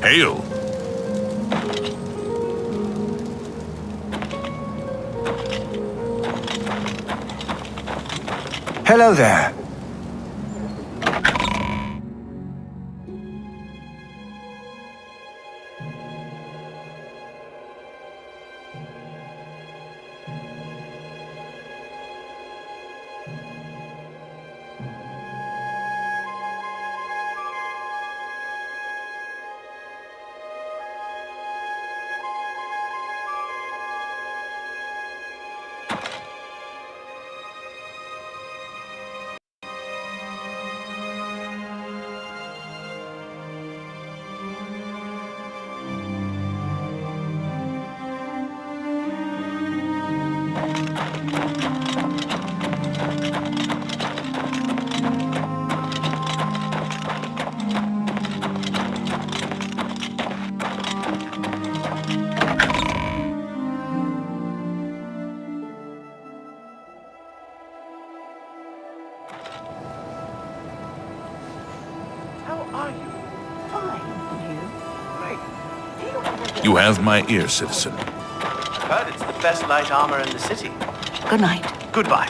Hail! Hello there. You have my ear, citizen. I've heard it's the best light armor in the city. Good night. Goodbye.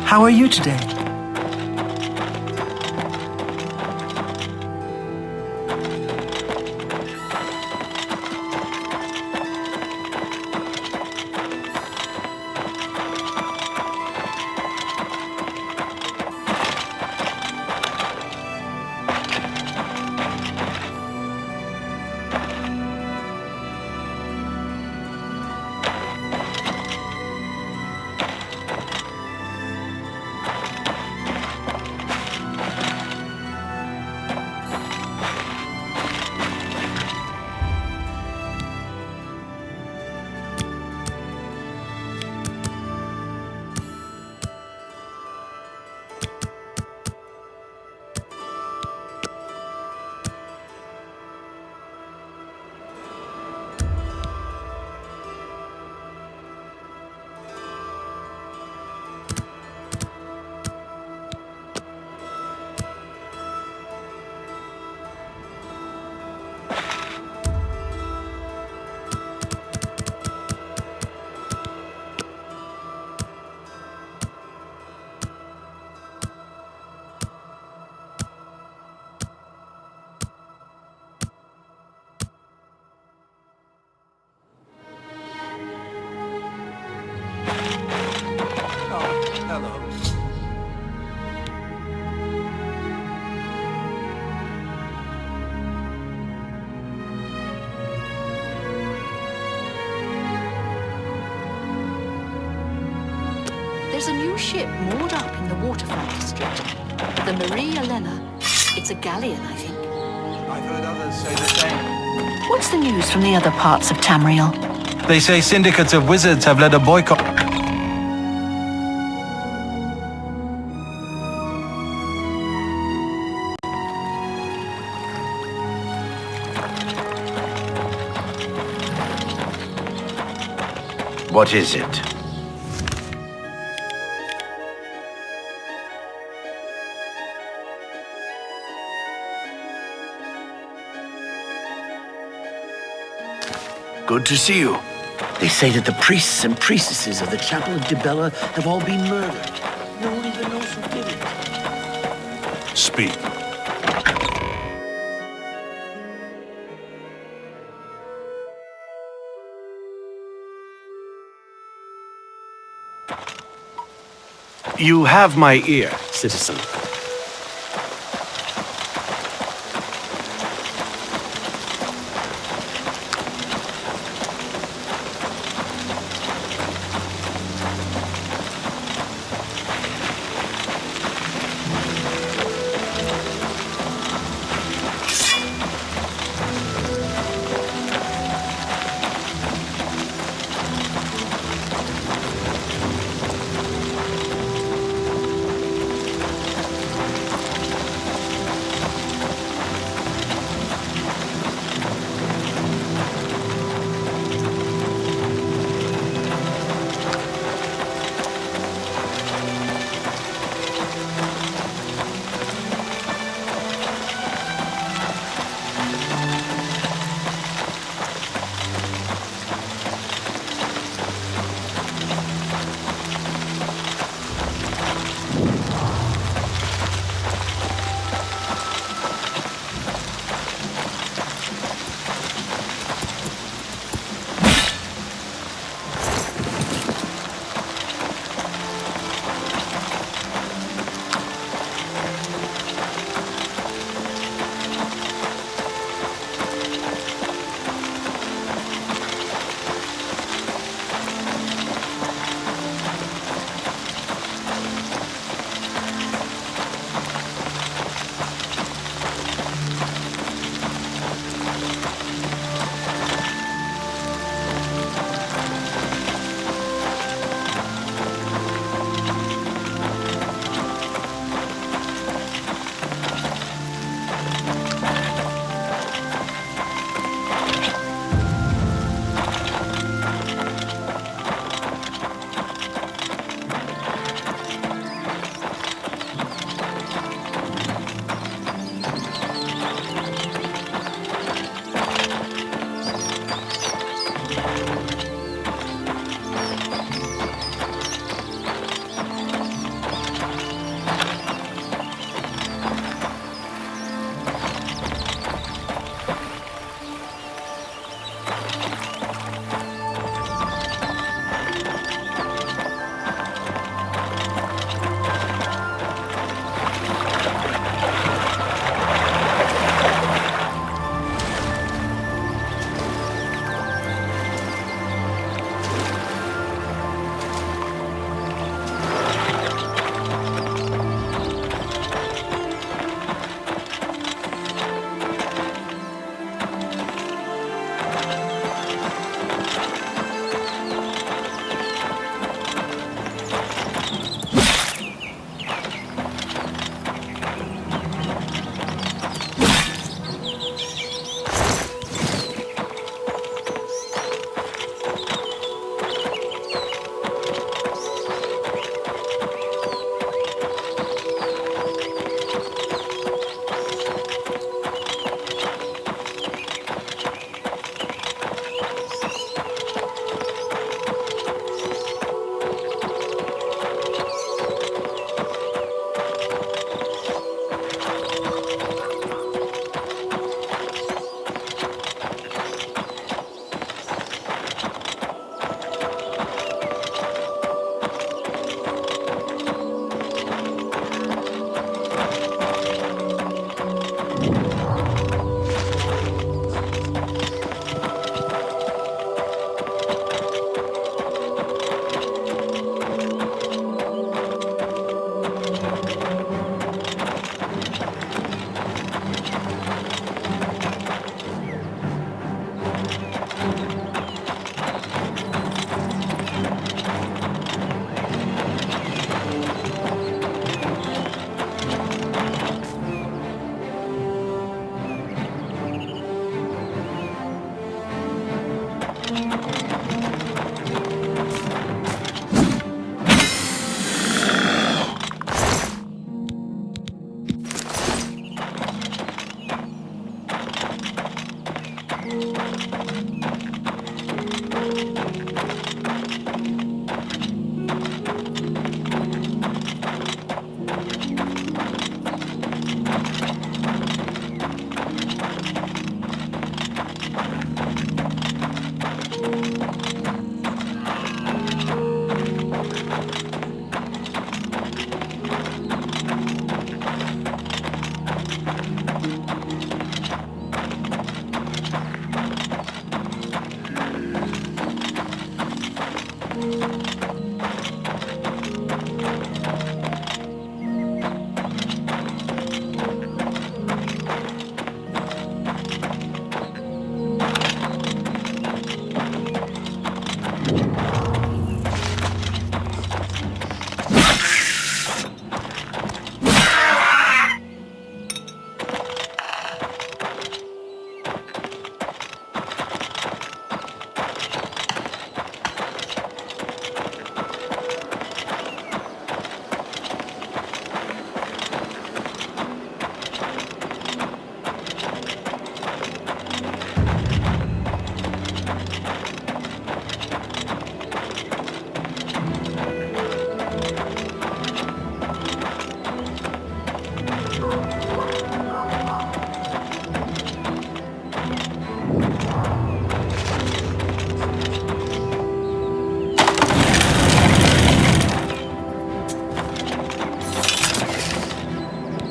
How are you today? Hello. There's a new ship moored up in the waterfront district. The Marie Elena. It's a galleon, I think. I've heard others say the same. What's the news from the other parts of Tamriel? They say syndicates of wizards have led a boycott. What is it? Good to see you. They say that the priests and priestesses of the Chapel of Dibella have all been murdered. No one even knows who did it. Speak. You have my ear, citizen.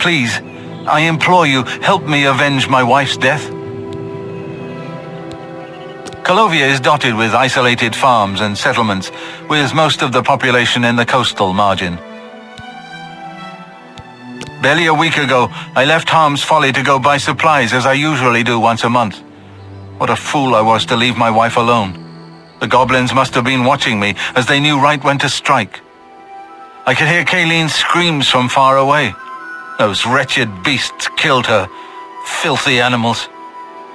please, I implore you, help me avenge my wife's death. Calovia is dotted with isolated farms and settlements, with most of the population in the coastal margin. Barely a week ago, I left Harm's Folly to go buy supplies as I usually do once a month. What a fool I was to leave my wife alone. The goblins must have been watching me, as they knew right when to strike. I could hear Kayleen's screams from far away. Those wretched beasts killed her. Filthy animals.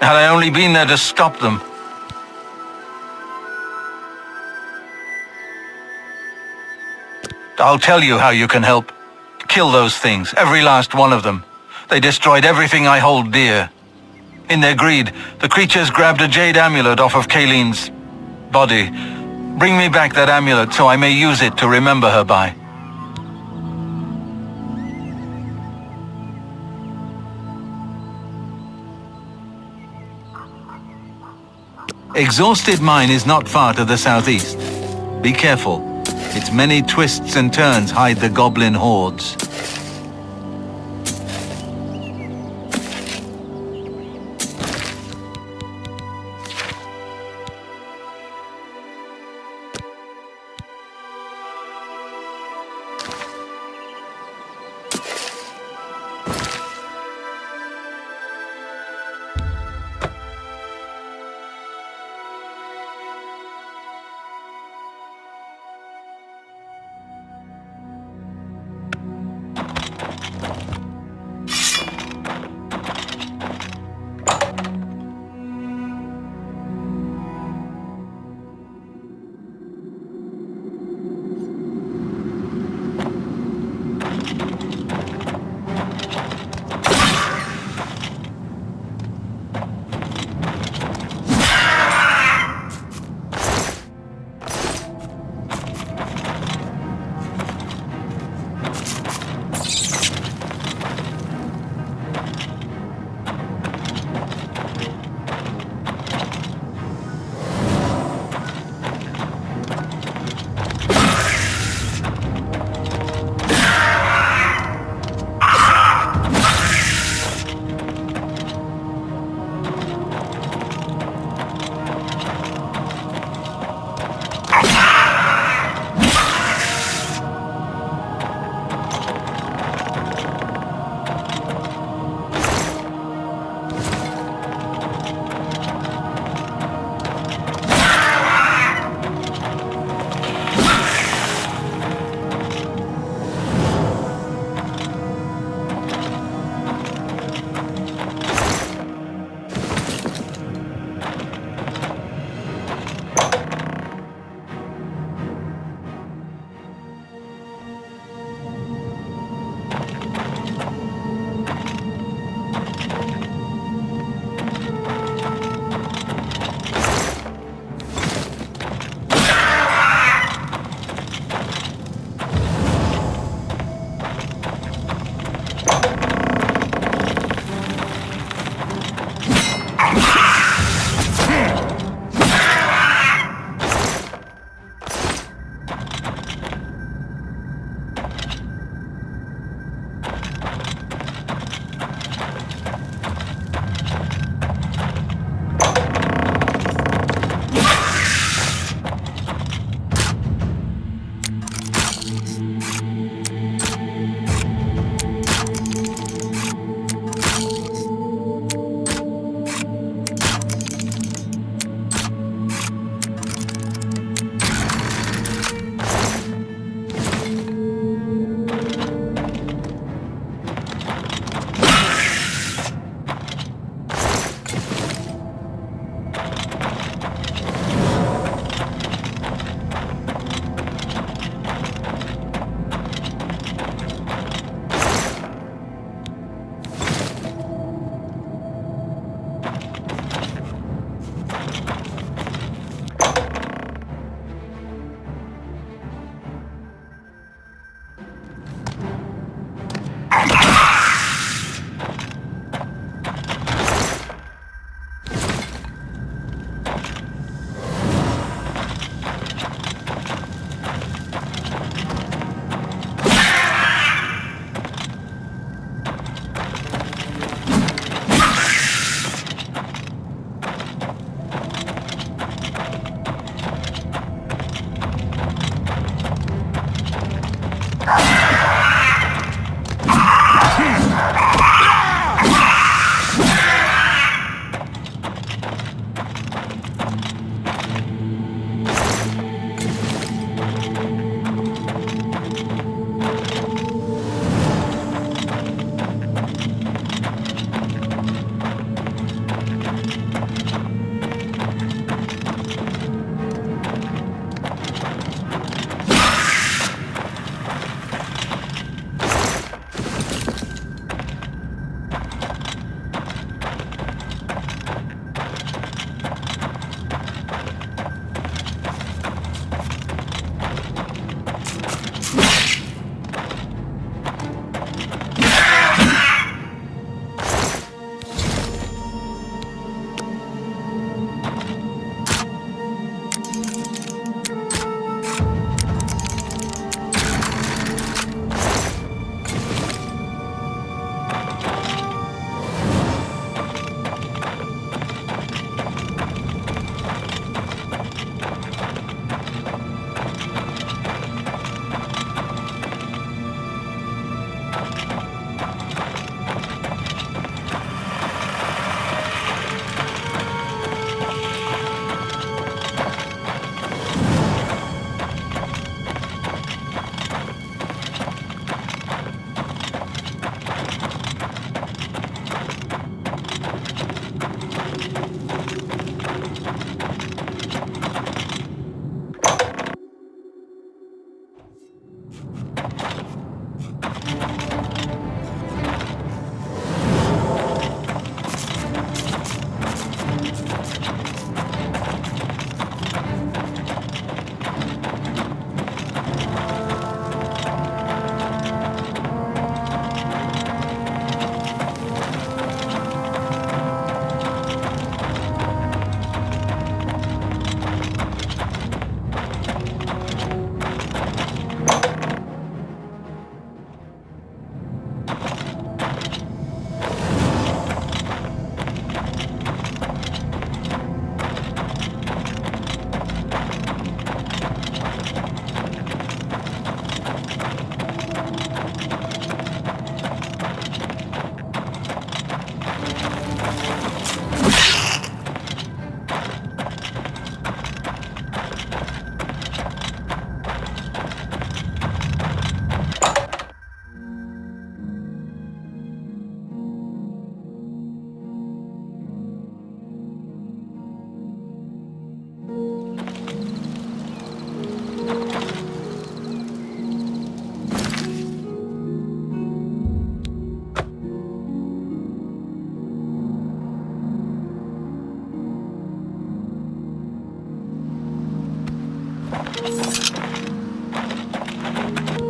Had I only been there to stop them. I'll tell you how you can help. Kill those things, every last one of them. They destroyed everything I hold dear. In their greed, the creatures grabbed a jade amulet off of Kayleen's body. Bring me back that amulet so I may use it to remember her by. Exhausted Mine is not far to the southeast. Be careful. Its many twists and turns hide the goblin hordes.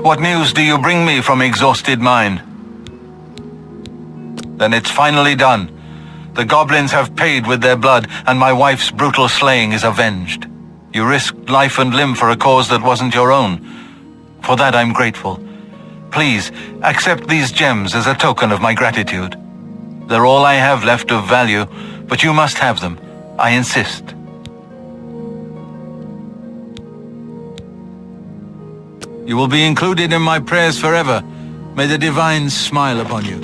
What news do you bring me from exhausted mine? Then it's finally done. The goblins have paid with their blood, and my wife's brutal slaying is avenged. You risked life and limb for a cause that wasn't your own. For that I'm grateful. Please, accept these gems as a token of my gratitude. They're all I have left of value, but you must have them. I insist. You will be included in my prayers forever. May the divines smile upon you.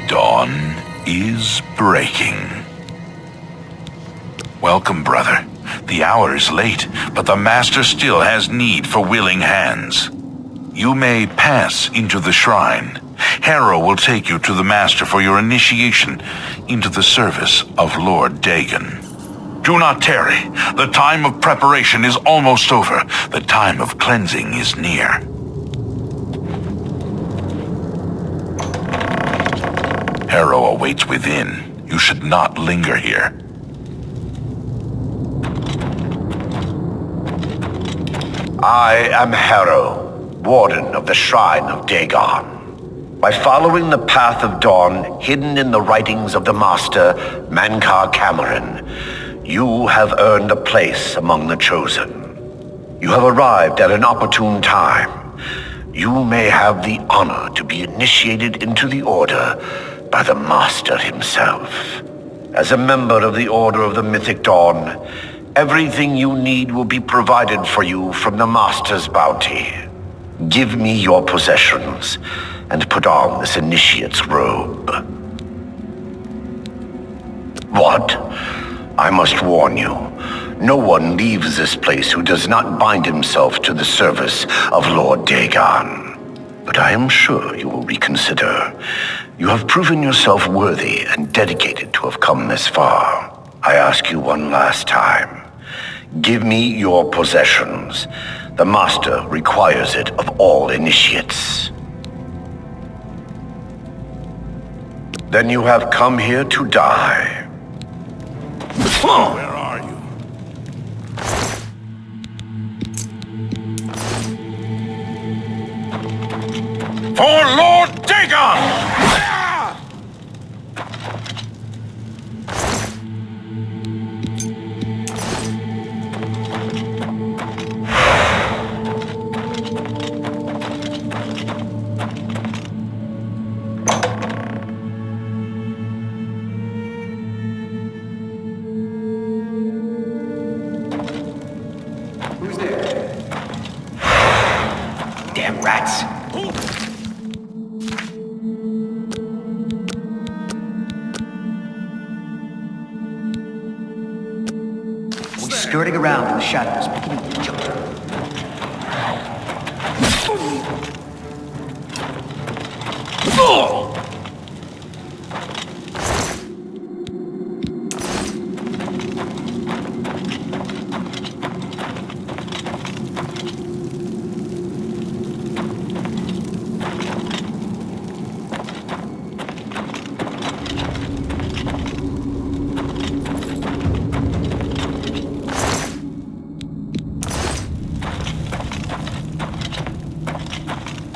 Dawn is breaking. Welcome, brother. The hour is late, but the Master still has need for willing hands. You may pass into the shrine. Harrow will take you to the Master for your initiation into the service of Lord Dagon. Do not tarry. The time of preparation is almost over. The time of cleansing is near. Harrow awaits within. You should not linger here. I am Harrow, Warden of the Shrine of Dagon. By following the path of dawn hidden in the writings of the Master, Mankar Cameron, you have earned a place among the Chosen. You have arrived at an opportune time. You may have the honor to be initiated into the Order by the Master himself. As a member of the Order of the Mythic Dawn, everything you need will be provided for you from the Master's bounty. Give me your possessions and put on this initiate's robe. What? I must warn you. No one leaves this place who does not bind himself to the service of Lord Dagon. But I am sure you will reconsider. You have proven yourself worthy and dedicated to have come this far. I ask you one last time. Give me your possessions. The Master requires it of all initiates. Then you have come here to die. Where are you? For Lord Dagon! Damn rats. We're skirting around in the shadows, beginning to jump.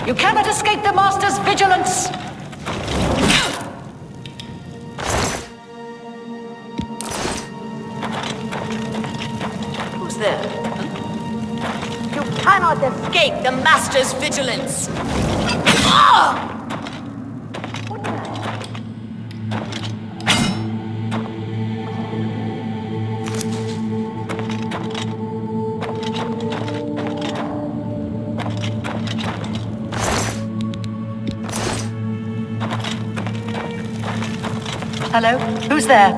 You cannot escape the Master's vigilance! Who's there? You cannot escape the Master's vigilance! Ah! Hello? Who's there?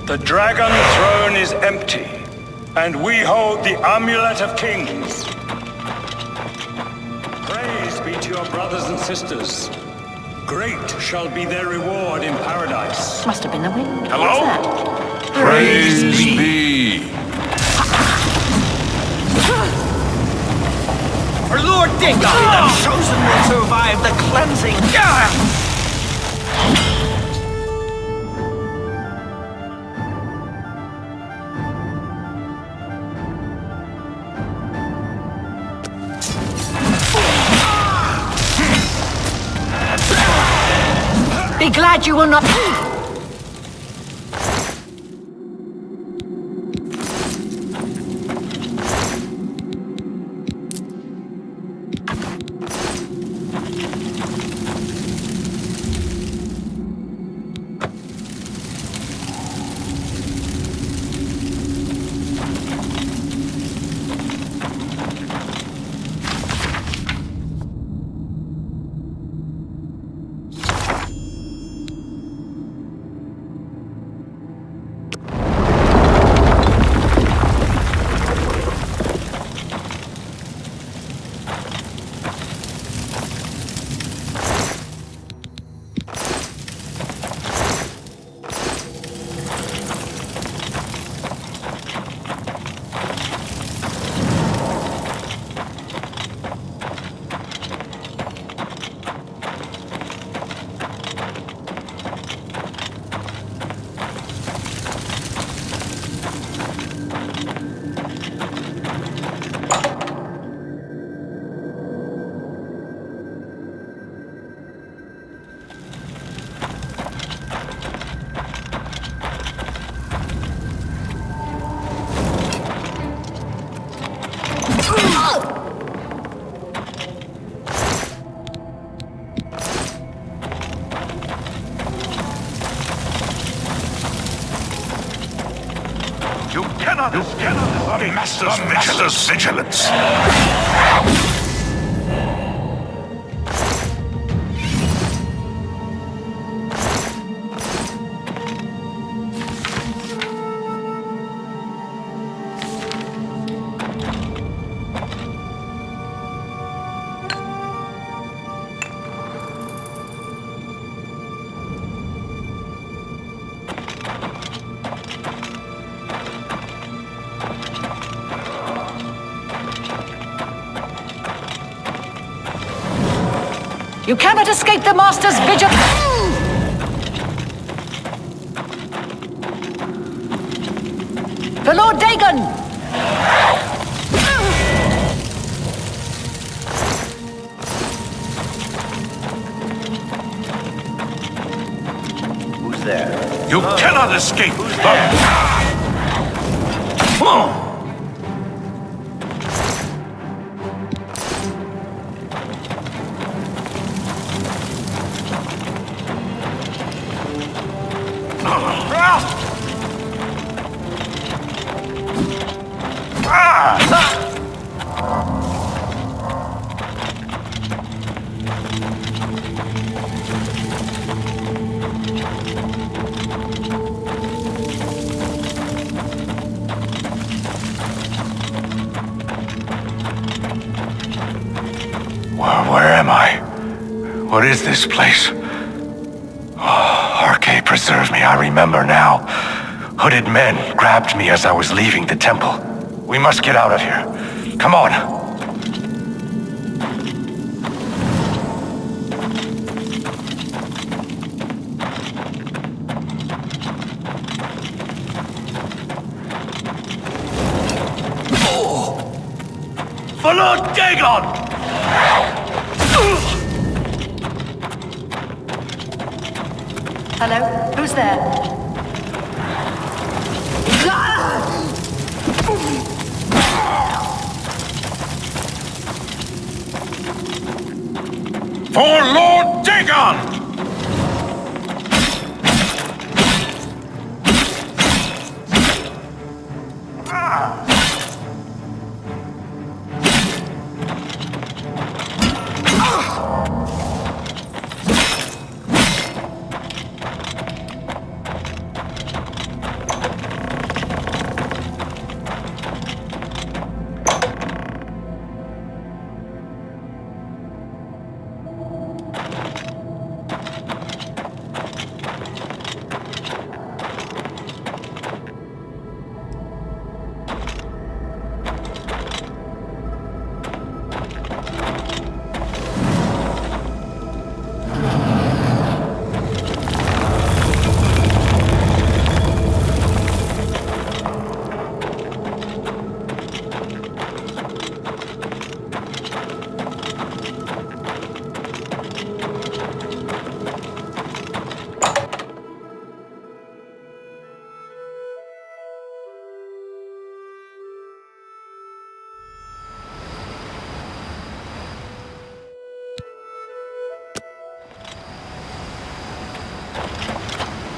The Dragon Throne is empty, and we hold the Amulet of Kings. Praise be to your brothers and sisters. Great shall be their reward in paradise. Must have been the wind. Hello? What's that? Praise be. For Lord Dagon, the chosen will survive the cleansing. Be glad you will not... You cannot escape the Master's vigilance. You cannot escape the Master's vigilance! For Lord Dagon! Who's there? You cannot escape. Where am I? What is this place? Oh, Arche, preserve me, I remember now. Hooded men grabbed me as I was leaving the temple. We must get out of here. Come on. For Lord Dagon! Hello? Who's there? For Lord Dagon!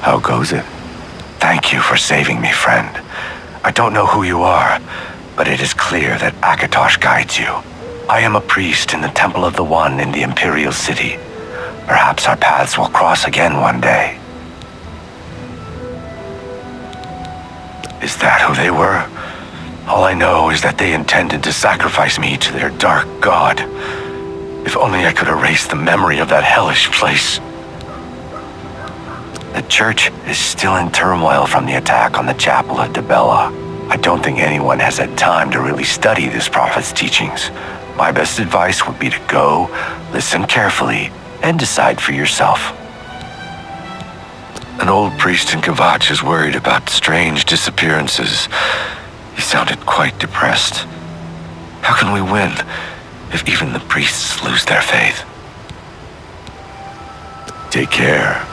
How goes it? Thank you for saving me, friend. I don't know who you are, but it is clear that Akatosh guides you. I am a priest in the Temple of the One in the Imperial City. Perhaps our paths will cross again one day. Is that who they were? All I know is that they intended to sacrifice me to their dark god. If only I could erase the memory of that hellish place. The church is still in turmoil from the attack on the chapel at Dibella. I don't think anyone has had time to really study this prophet's teachings. My best advice would be to go, listen carefully, and decide for yourself. An old priest in Kvatch is worried about strange disappearances. He sounded quite depressed. How can we win if even the priests lose their faith? Take care.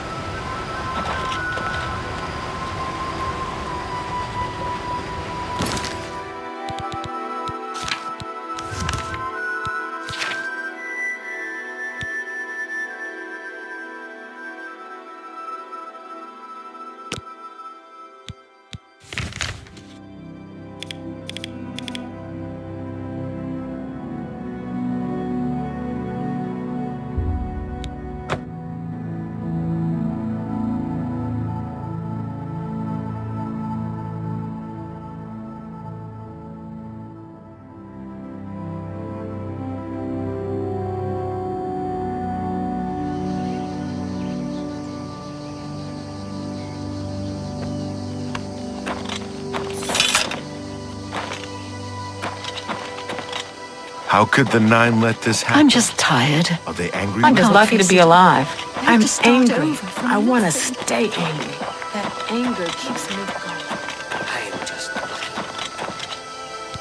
How could the Nine let this happen? I'm just tired. Are they angry? I'm with just us? lucky to be alive. have I'm to start angry. over from I want to nothing. stay angry. That anger keeps me going.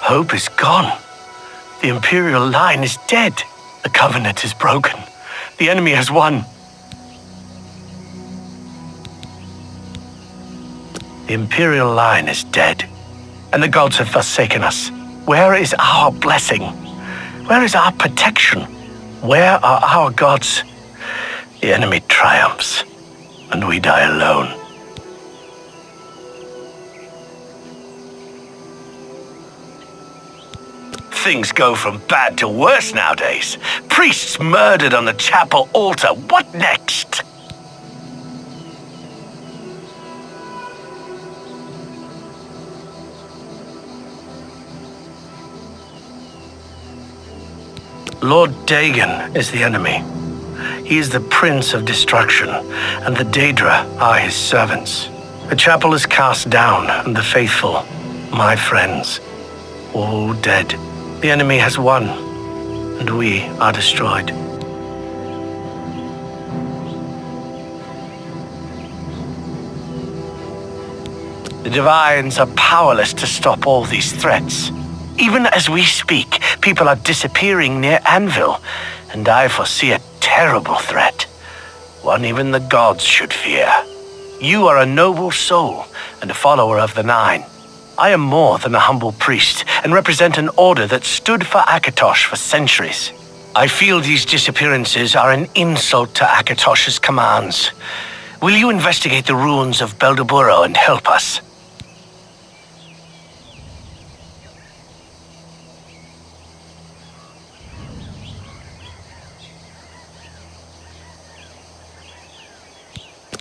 Hope is gone. The Imperial line is dead. The Covenant is broken. The enemy has won. The Imperial line is dead, and the gods have forsaken us. Where is our blessing? Where is our protection? Where are our gods? The enemy triumphs, and we die alone. Things go from bad to worse nowadays. Priests murdered on the chapel altar. What next? Lord Dagon is the enemy. He is the Prince of Destruction, and the Daedra are his servants. The chapel is cast down, and the faithful, my friends, all dead. The enemy has won, and we are destroyed. The Divines are powerless to stop all these threats. Even as we speak, people are disappearing near Anvil, and I foresee a terrible threat. One even the gods should fear. You are a noble soul and a follower of the Nine. I am more than a humble priest and represent an order that stood for Akatosh for centuries. I feel these disappearances are an insult to Akatosh's commands. Will you investigate the ruins of Beldeburo and help us?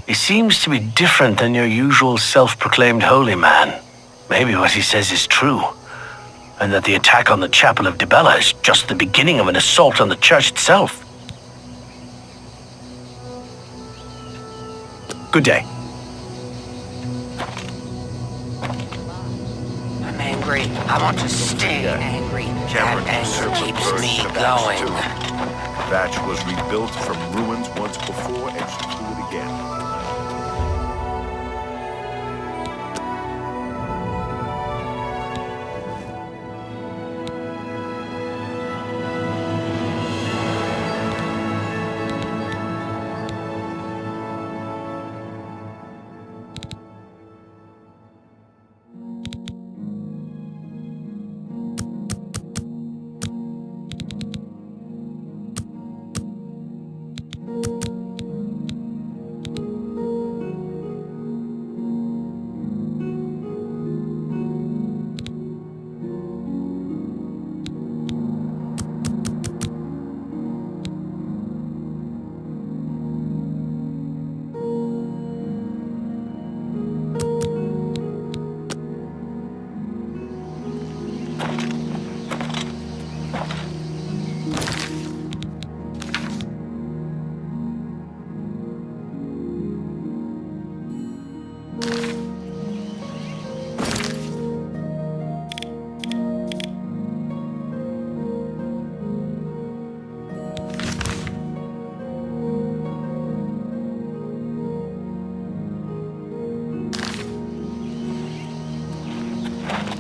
He seems to be different than your usual self-proclaimed holy man. Maybe what he says is true, and that the attack on the Chapel of Dibella is just the beginning of an assault on the church itself. Good day. I'm angry. I want to stay angry. That anger keeps me going. Kvatch was rebuilt from ruins once before, and should do it again.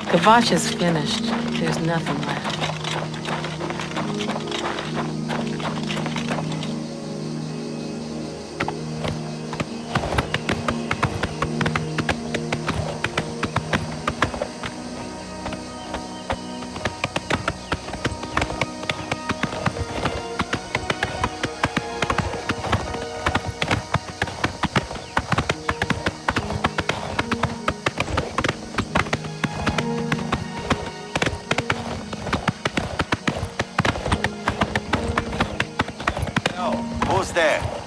Kavash is finished. There's nothing left. Who's there?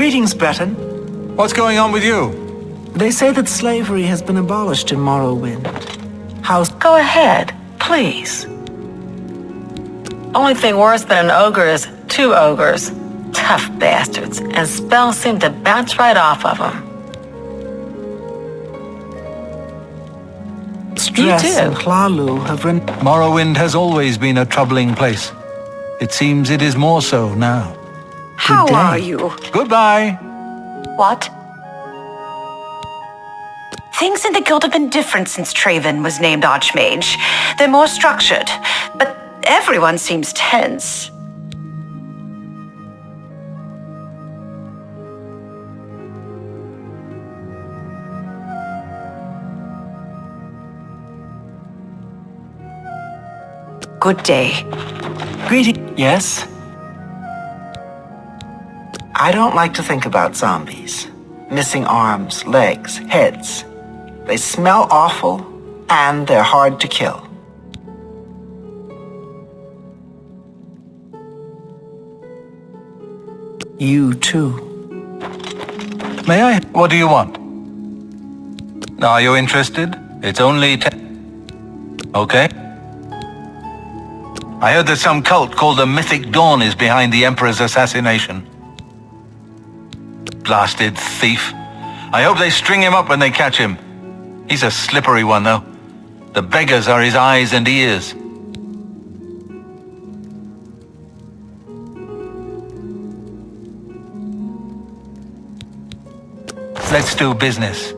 Greetings, Breton. What's going on with you? They say that slavery has been abolished in Morrowind. How's... Go ahead, please. Only thing worse than an ogre is two ogres. Tough bastards, and spells seem to bounce right off of them. Stress You too. and Hlalu have run... Morrowind has always been a troubling place. It seems it is more so now. How day. are you? Goodbye. What? Things in the guild have been different since Traven was named Archmage. They're more structured, but everyone seems tense. Good day. Greeting... Yes? I don't like to think about zombies. Missing arms, legs, heads. They smell awful, and they're hard to kill. You too. May I? What do you want? Are you interested? It's only Okay. I heard that some cult called the Mythic Dawn is behind the Emperor's assassination. Blasted thief. I hope they string him up when they catch him. He's a slippery one, though. The beggars are his eyes and ears. Let's do business.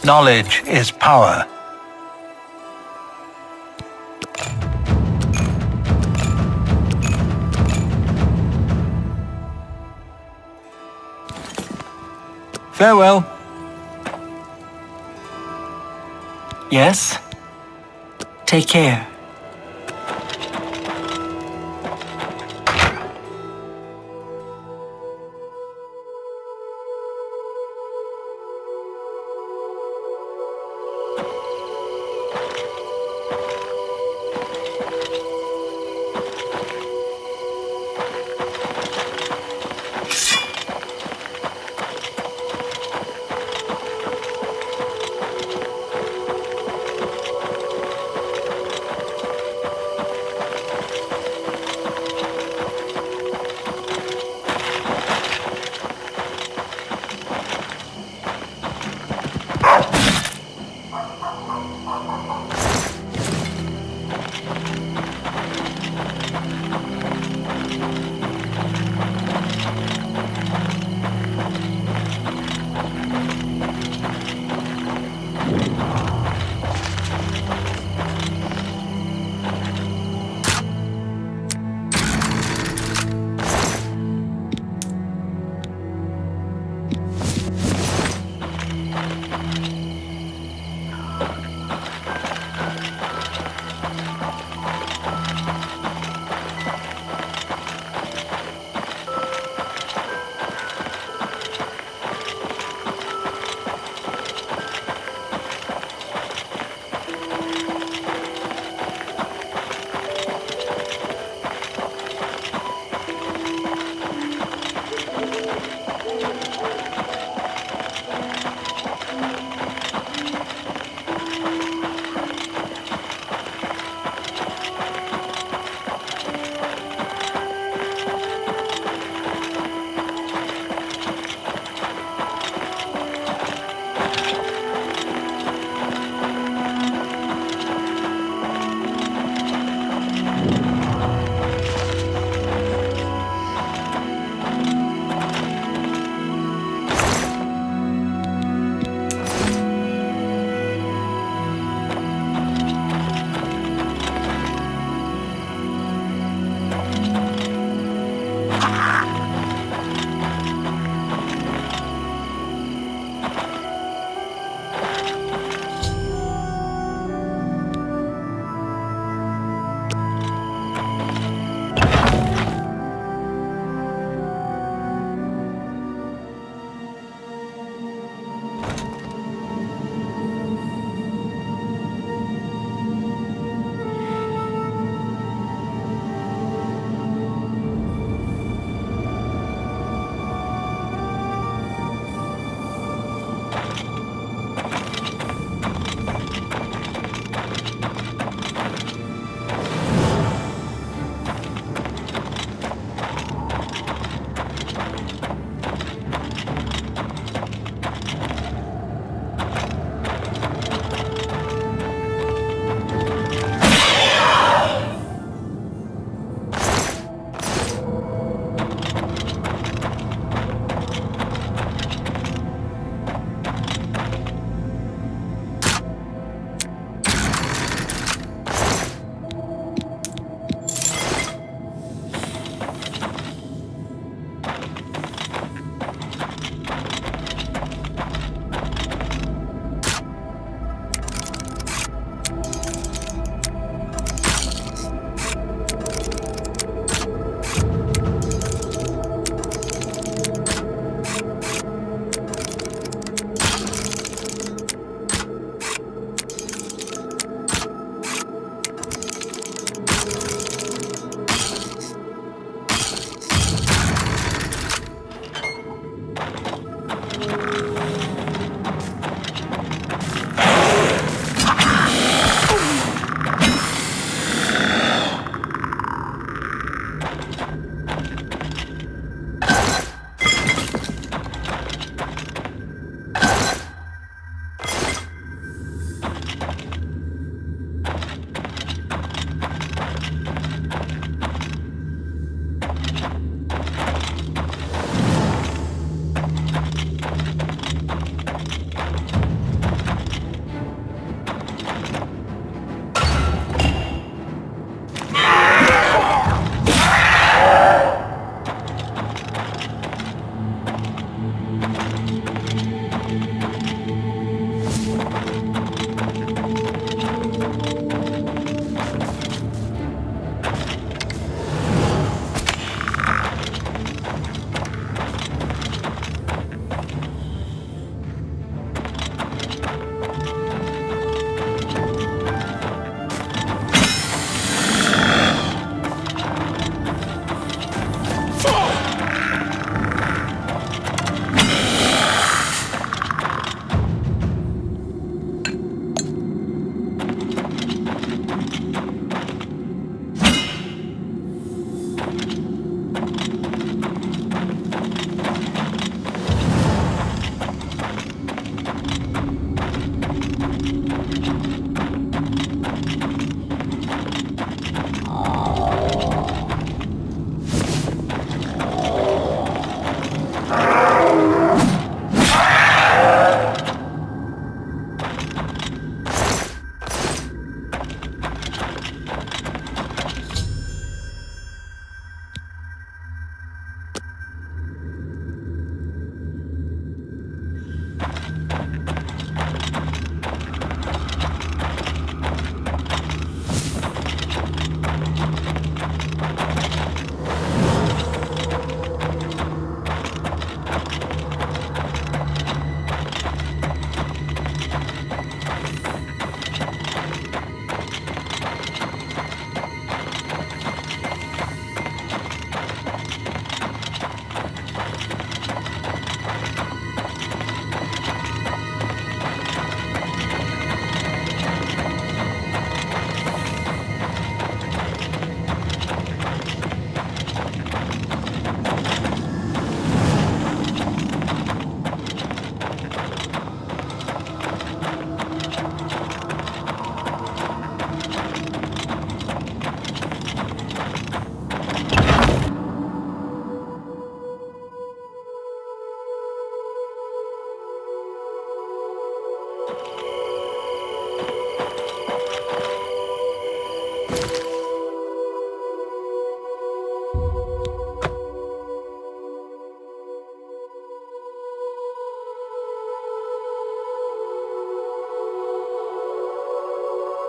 Knowledge is power. Farewell. Yes? Take care.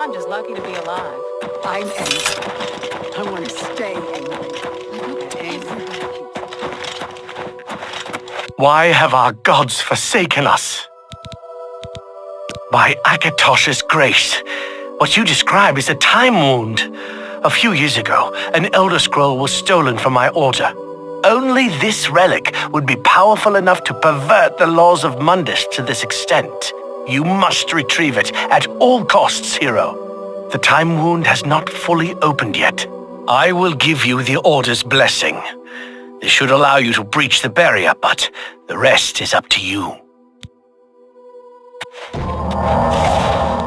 I'm just lucky to be alive. I'm angry. I want to stay angry. Why have our gods forsaken us? By Akatosh's grace, what you describe is a time wound. A few years ago, an Elder Scroll was stolen from my order. Only this relic would be powerful enough to pervert the laws of Mundus to this extent. You must retrieve it at all costs, hero. The time wound has not fully opened yet. I will give you the Order's blessing. This should allow you to breach the barrier, but the rest is up to you.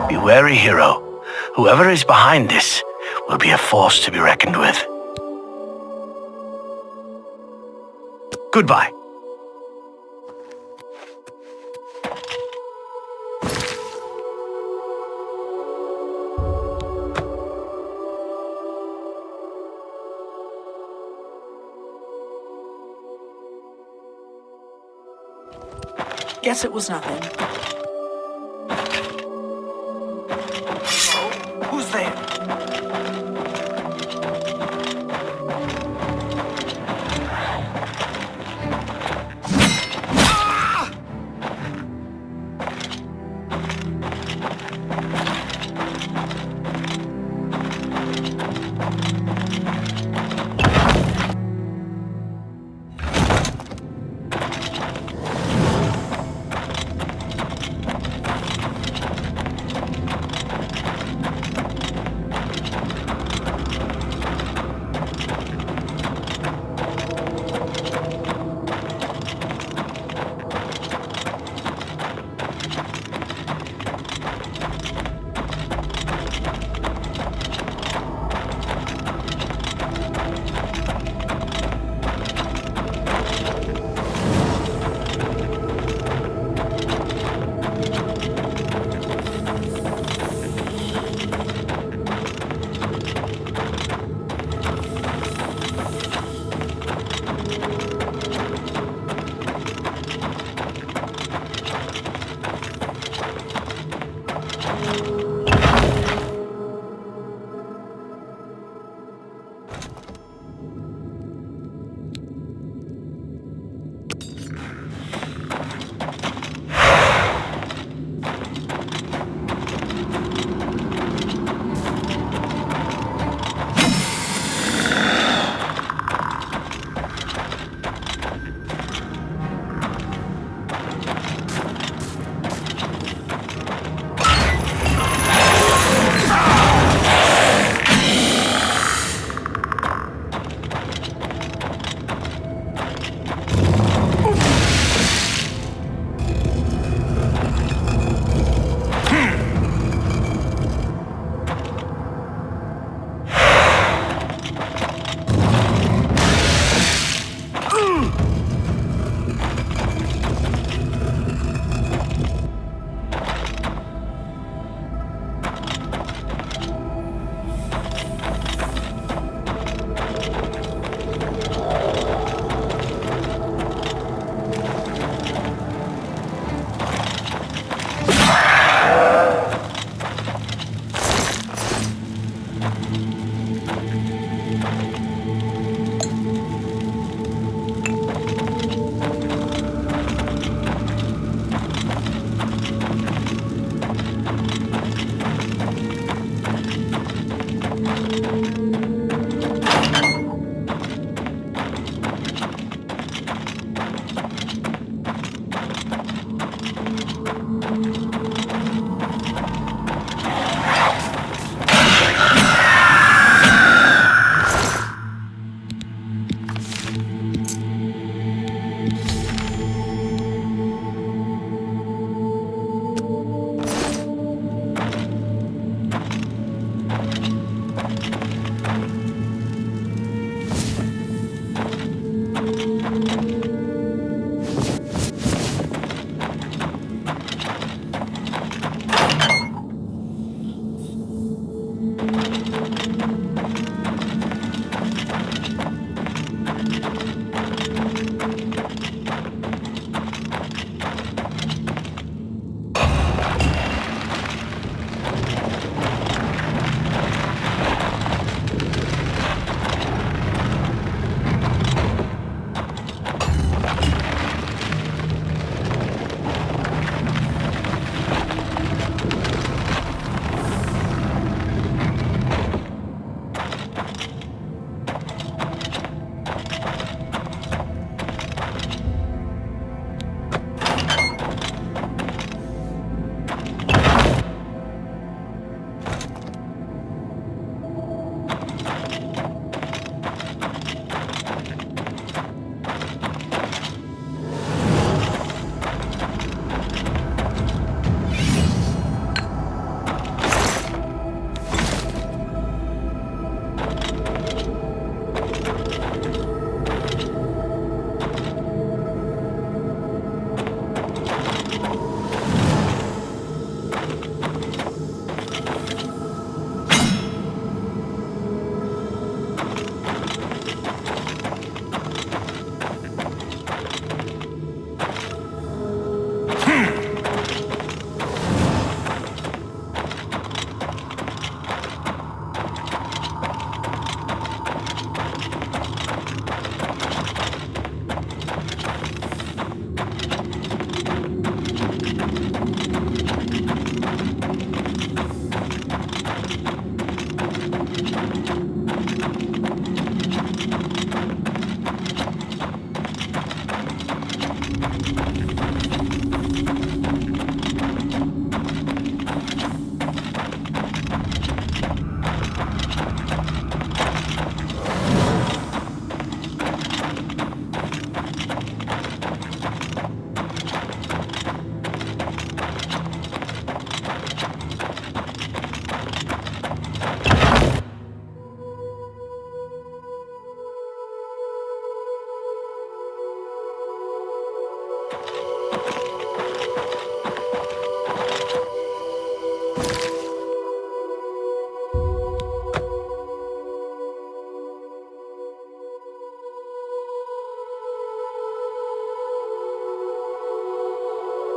Be wary, hero. Whoever is behind this will be a force to be reckoned with. Goodbye. Guess it was nothing. Oh, who's there?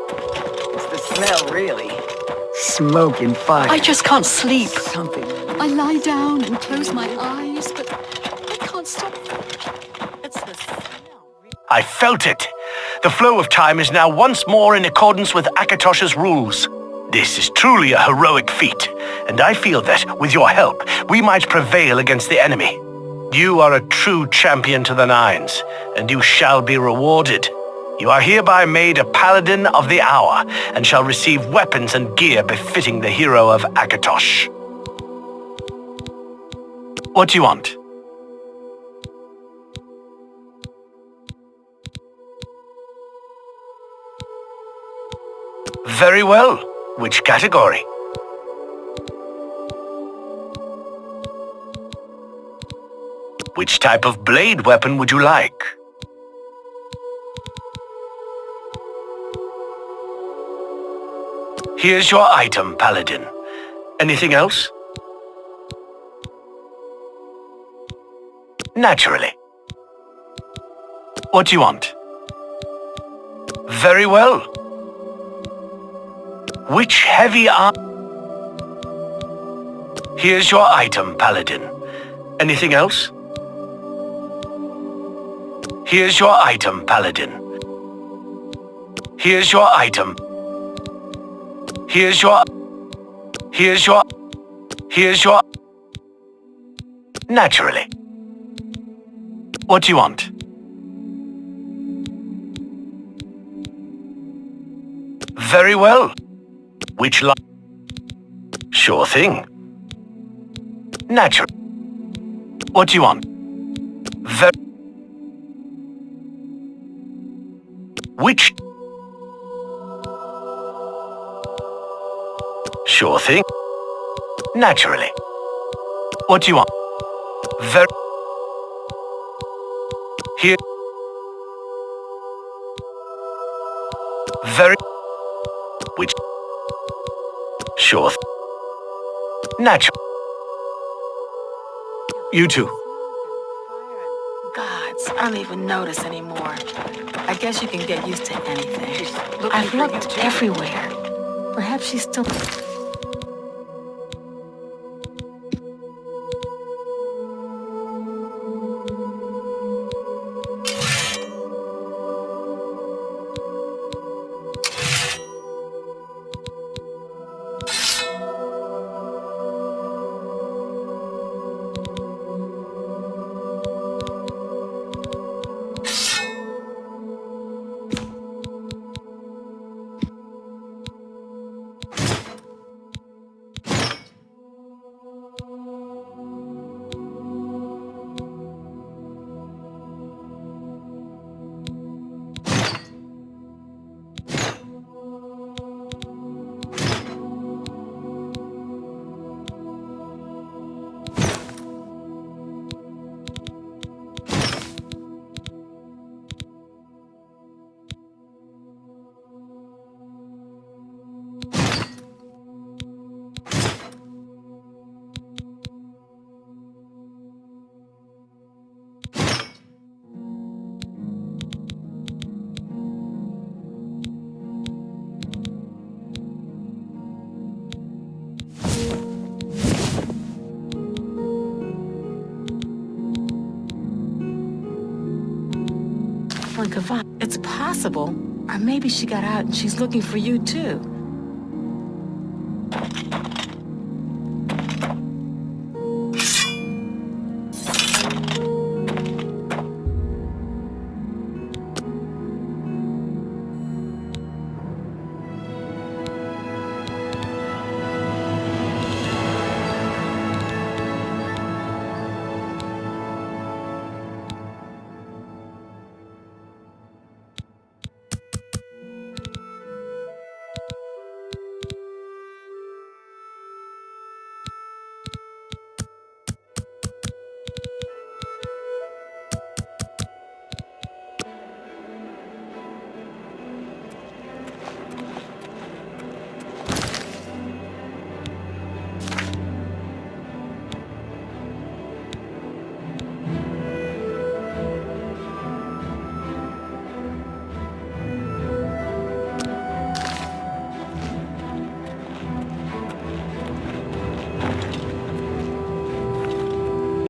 It's the smell, really. Smoke and fire. I just can't sleep. Something. I lie down and close my eyes, but I can't stop. It's the smell. I felt it. The flow of time is now once more in accordance with Akatosh's rules. This is truly a heroic feat, and I feel that, with your help, we might prevail against the enemy. You are a true champion to the Nines, and you shall be rewarded. You are hereby made a Paladin of the Hour, and shall receive weapons and gear befitting the hero of Akatosh. What do you want? Very well. Which category? Which type of blade weapon would you like? Here's your item, Paladin. Anything else? Naturally. What do you want? Very well. Which heavy arm? Here's your item, Paladin. Anything else? Here's your item, Paladin. Here's your item. Here's your... Naturally. What do you want? Very well. Which line? Sure thing. Natural. What do you want? Which? Sure thing. Naturally. What do you want? Here. Which? Sure. Natural. You too. Gods, I don't even notice anymore. I guess you can get used to anything. I've looked everywhere. Perhaps she's still... It's possible. Or maybe she got out and she's looking for you too.